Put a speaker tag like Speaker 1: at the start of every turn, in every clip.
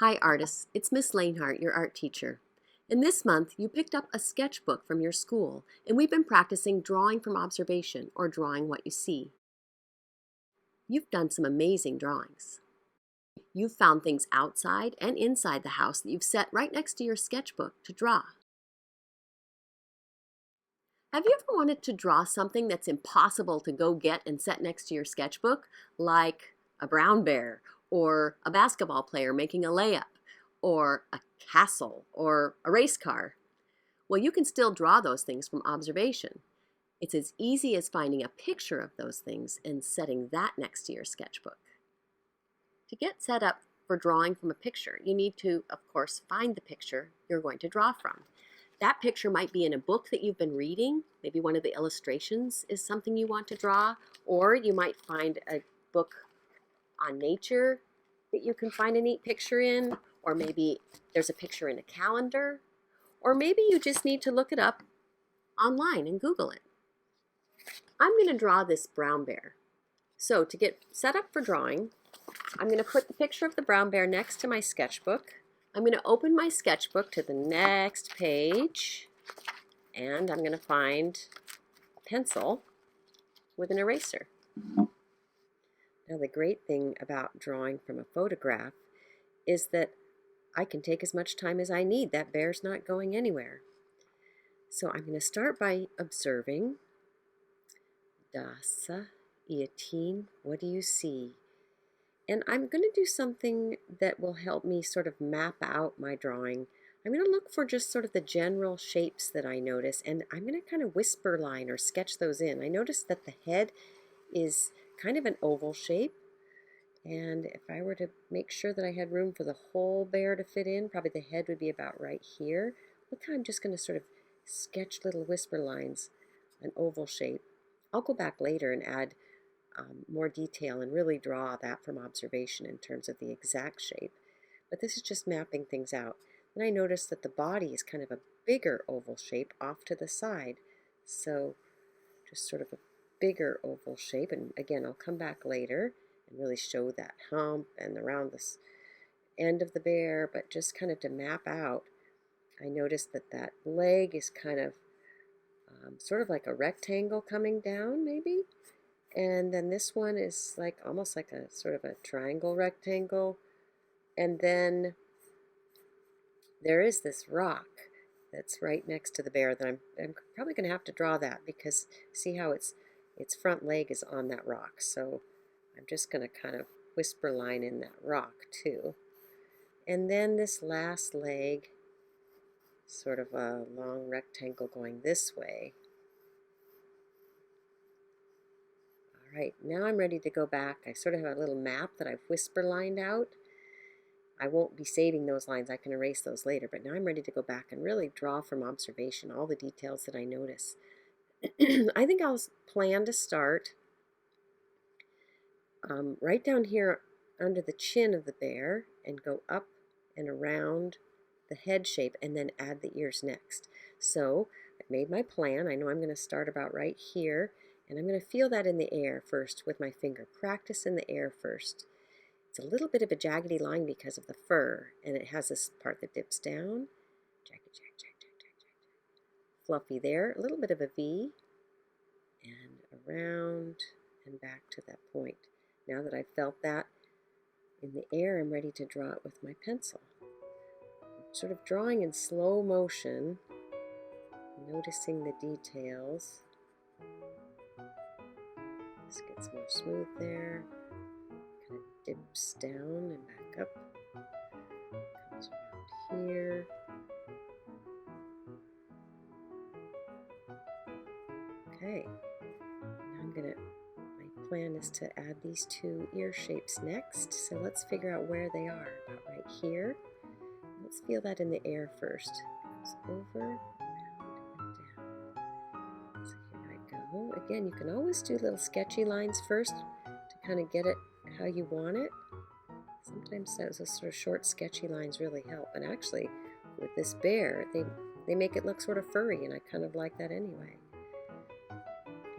Speaker 1: Hi artists, it's Ms Lehnhart, your art teacher. And this month you picked up a sketchbook from your school and we've been practicing drawing from observation or drawing what you see. You've done some amazing drawings. You've found things outside and inside the house that you've set right next to your sketchbook to draw. Have you ever wanted to draw something that's impossible to go get and set next to your sketchbook, like a brown bear, or a basketball player making a layup, or a castle, or a race car? Well, you can still draw those things from observation. It's as easy as finding a picture of those things and setting that next to your sketchbook. To get set up for drawing from a picture, you need to, of course, find the picture you're going to draw from. That picture might be in a book that you've been reading. Maybe one of the illustrations is something you want to draw, or you might find a book on nature that you can find a neat picture in, or maybe there's a picture in a calendar, or maybe you just need to look it up online and Google it. I'm going to draw this brown bear. So to get set up for drawing, I'm going to put the picture of the brown bear next to my sketchbook. I'm going to open my sketchbook to the next page, and I'm going to find a pencil with an eraser. Now, the great thing about drawing from a photograph is that I can take as much time as I need. That bear's not going anywhere. So I'm going to start by observing. Dasa, Iatin, what do you see? And I'm going to do something that will help me sort of map out my drawing. I'm going to look for just sort of the general shapes that I notice, and I'm going to kind of whisper line or sketch those in. I noticed that the head is kind of an oval shape, and if I were to make sure that I had room for the whole bear to fit in, probably the head would be about right here. Look how I'm just going to sort of sketch little whisper lines, an oval shape. I'll go back later and add more detail and really draw that from observation in terms of the exact shape. But this is just mapping things out. Then I notice that the body is kind of a bigger oval shape off to the side. So just sort of a bigger oval shape. And again, I'll come back later and really show that hump and around this end of the bear. But just kind of to map out, I noticed that that leg is kind of sort of like a rectangle coming down maybe. And then this one is like almost like a sort of a triangle rectangle. And then there is this rock that's right next to the bear that I'm probably going to have to draw that because see how its front leg is on that rock. So I'm just going to kind of whisper line in that rock too. And then this last leg, sort of a long rectangle going this way. Right, now I'm ready to go back. I sort of have a little map that I've whisper lined out. I won't be saving those lines. I can erase those later, but now I'm ready to go back and really draw from observation all the details that I notice. I think I'll plan to start right down here under the chin of the bear and go up and around the head shape and then add the ears next. So I've made my plan. I know I'm going to start about right here. And I'm going to feel that in the air first with my finger. Practice in the air first. It's a little bit of a jaggedy line because of the fur, and it has this part that dips down. Jagged, jagged, jagged, jagged, jagged, jagged. Fluffy there. A little bit of a V, and around and back to that point. Now that I've felt that in the air, I'm ready to draw it with my pencil. I'm sort of drawing in slow motion, noticing the details. This gets more smooth there, kind of dips down and back up, comes around here. Okay, now my plan is to add these two ear shapes next, so let's figure out where they are, about right here. Let's feel that in the air first. It goes over, around, and down. So here I go. Again, you can always do little sketchy lines first to kind of get it how you want it. Sometimes those sort of short sketchy lines really help. And actually, with this bear, they make it look sort of furry, and I kind of like that anyway.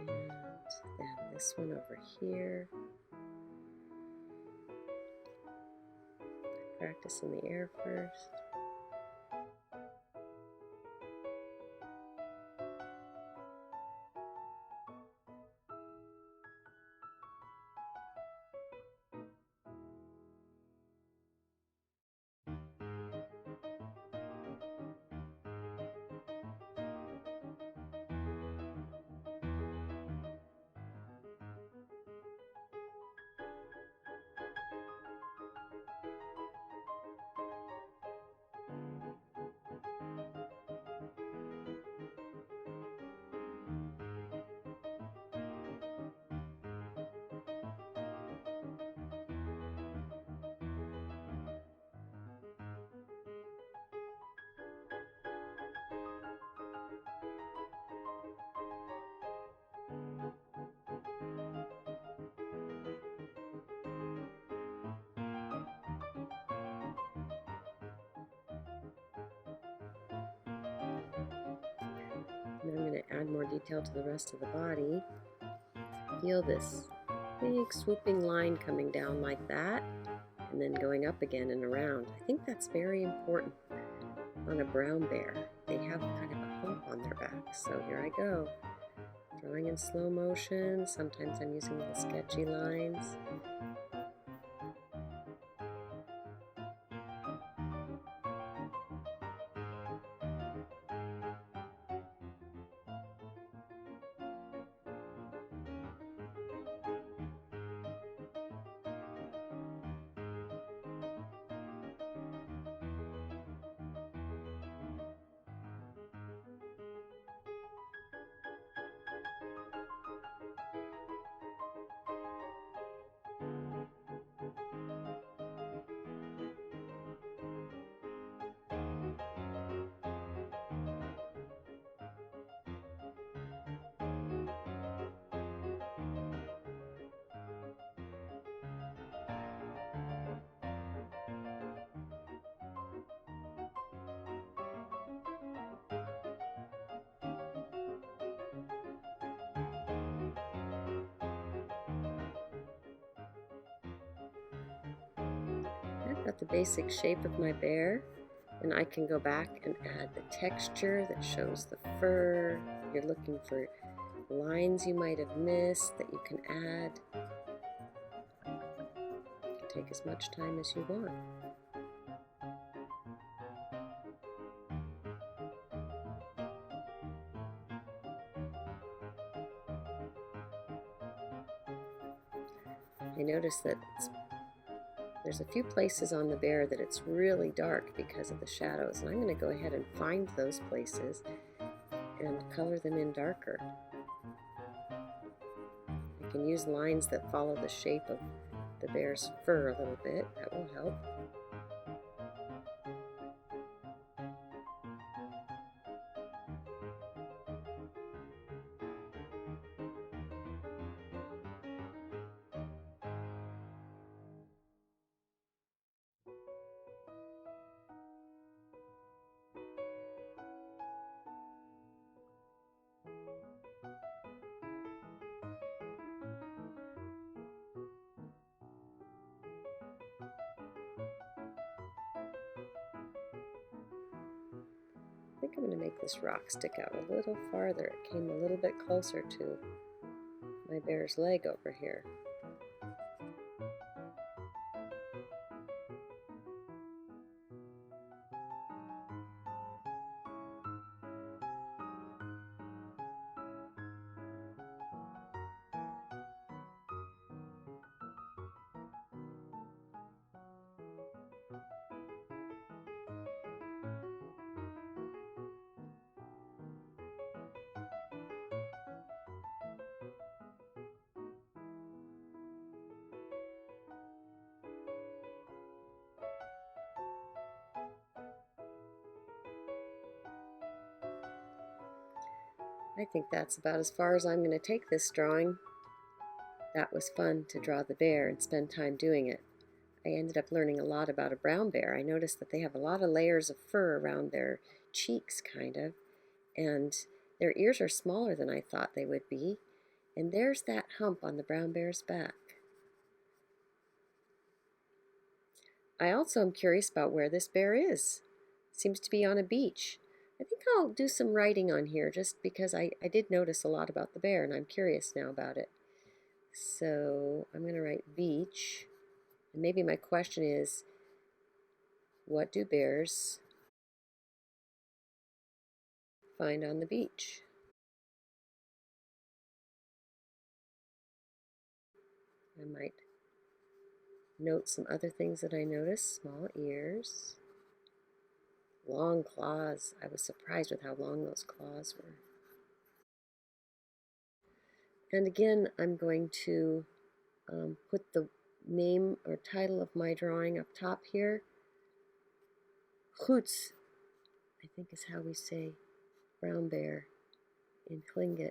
Speaker 1: And then this one over here. Practice in the air first. And I'm going to add more detail to the rest of the body. Feel this big swooping line coming down like that, and then going up again and around. I think that's very important on a brown bear. They have kind of a hump on their back. So here I go, drawing in slow motion. Sometimes I'm using little sketchy lines. I've got the basic shape of my bear, and I can go back and add the texture that shows the fur. You're looking for lines you might have missed that you can add. You can take as much time as you want. I notice that there's a few places on the bear that it's really dark because of the shadows, and I'm going to go ahead and find those places and color them in darker. I can use lines that follow the shape of the bear's fur a little bit. That will help. I think I'm going to make this rock stick out a little farther. It came a little bit closer to my bear's leg over here. I think that's about as far as I'm going to take this drawing. That was fun to draw the bear and spend time doing it. I ended up learning a lot about a brown bear. I noticed that they have a lot of layers of fur around their cheeks, kind of, and their ears are smaller than I thought they would be. And there's that hump on the brown bear's back. I also am curious about where this bear is. Seems to be on a beach. I think I'll do some writing on here just because I did notice a lot about the bear and I'm curious now about it. So I'm going to write beach. And maybe my question is, what do bears find on the beach? I might note some other things that I noticed. Small ears, long claws. I was surprised with how long those claws were. And again, I'm going to put the name or title of my drawing up top here. Hoots, I think is how we say brown bear in Tlingit.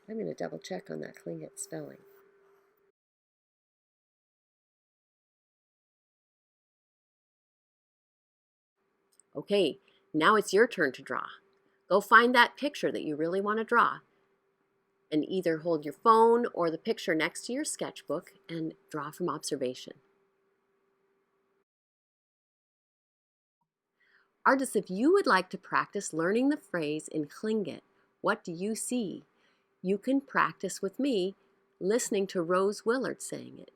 Speaker 1: I'm going to double check on that Tlingit spelling. Okay, now it's your turn to draw. Go find that picture that you really want to draw and either hold your phone or the picture next to your sketchbook and draw from observation. Artists, if you would like to practice learning the phrase in Tlingit, what do you see? You can practice with me listening to Rose Willard saying it.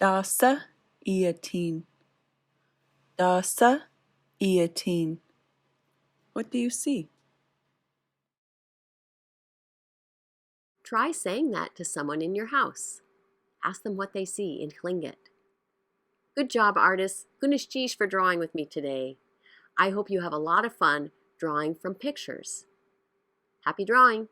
Speaker 2: Dasa Iatin. Dasa Iatin. What do you see?
Speaker 1: Try saying that to someone in your house. Ask them what they see in Tlingit. Good job, artists. Gunishjish for drawing with me today. I hope you have a lot of fun drawing from pictures. Happy drawing!